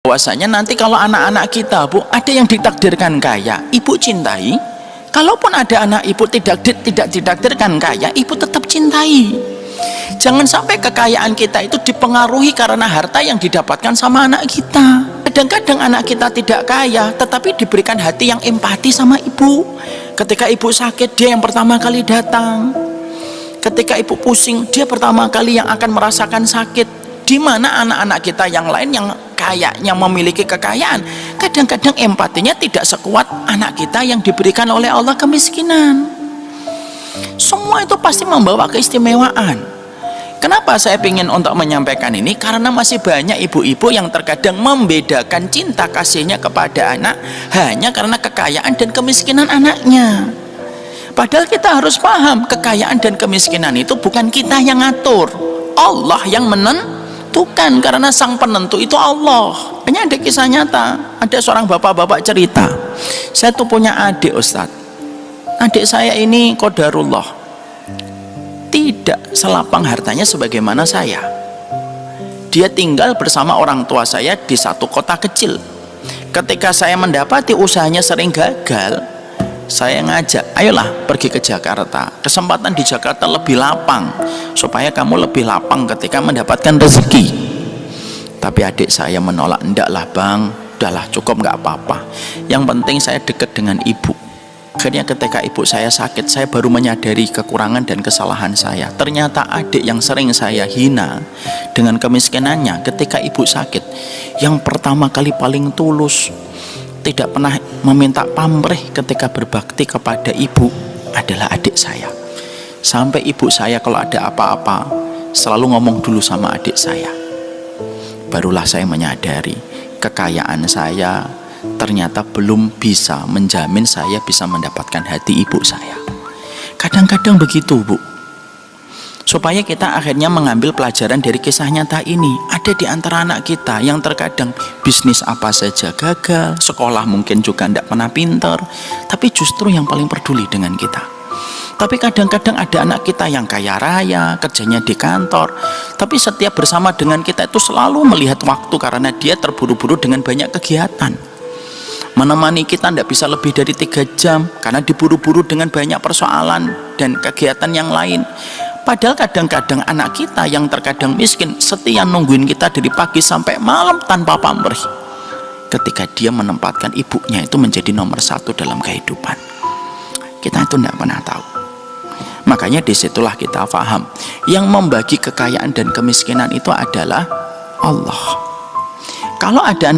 Bahwasanya nanti kalau anak-anak kita, Bu, ada yang ditakdirkan kaya, ibu cintai. Kalaupun ada anak ibu tidak ditakdirkan kaya, ibu tetap cintai. Jangan sampai kekayaan kita itu dipengaruhi karena harta yang didapatkan sama anak kita. Kadang-kadang anak kita tidak kaya, tetapi diberikan hati yang empati sama ibu. Ketika ibu sakit, dia yang pertama kali datang. Ketika ibu pusing, dia pertama kali yang akan merasakan sakit. Di mana anak-anak kita yang lain yang kayaknya memiliki kekayaan, kadang-kadang empatinya tidak sekuat anak kita yang diberikan oleh Allah kemiskinan. Semua itu pasti membawa keistimewaan. Kenapa saya ingin untuk menyampaikan ini? Karena masih banyak ibu-ibu yang terkadang membedakan cinta kasihnya kepada anak hanya karena kekayaan dan kemiskinan anaknya. Padahal kita harus paham, kekayaan dan kemiskinan itu bukan kita yang ngatur, Allah yang menentukan, karena sang penentu itu Allah. Ini ada kisah nyata. Ada seorang bapak-bapak cerita, saya tuh punya adik, Ustadz. Adik saya ini qadarullah tidak selapang hartanya sebagaimana saya. Dia tinggal bersama orang tua saya di satu kota kecil. Ketika saya mendapati usahanya sering gagal, saya ngajak, ayolah pergi ke Jakarta. Kesempatan di Jakarta lebih lapang, supaya kamu lebih lapang ketika mendapatkan rezeki. Tapi adik saya menolak, endaklah bang, udahlah cukup, nggak apa-apa. Yang penting saya dekat dengan ibu. Akhirnya ketika ibu saya sakit, saya baru menyadari kekurangan dan kesalahan saya. Ternyata adik yang sering saya hina dengan kemiskinannya, ketika ibu sakit, yang pertama kali paling tulus, tidak pernah meminta pamrih ketika berbakti kepada ibu adalah adik saya. Sampai ibu saya kalau ada apa-apa selalu ngomong dulu sama adik saya. Barulah saya menyadari kekayaan saya ternyata belum bisa menjamin saya bisa mendapatkan hati ibu saya. Kadang-kadang begitu, Bu. Supaya kita akhirnya mengambil pelajaran dari kisah nyata ini. Ada di antara anak kita yang terkadang bisnis apa saja gagal, sekolah mungkin juga tidak pernah pinter, tapi justru yang paling peduli dengan kita. Tapi kadang-kadang ada anak kita yang kaya raya, kerjanya di kantor, tapi setiap bersama dengan kita itu selalu melihat waktu karena dia terburu-buru dengan banyak kegiatan. Menemani kita tidak bisa lebih dari 3 jam karena diburu-buru dengan banyak persoalan dan kegiatan yang lain. Padahal kadang-kadang anak kita yang terkadang miskin setia nungguin kita dari pagi sampai malam tanpa pamrih, ketika dia menempatkan ibunya itu menjadi nomor 1 dalam kehidupan. Kita itu tidak pernah tahu. Makanya disitulah kita paham, yang membagi kekayaan dan kemiskinan itu adalah Allah. Kalau ada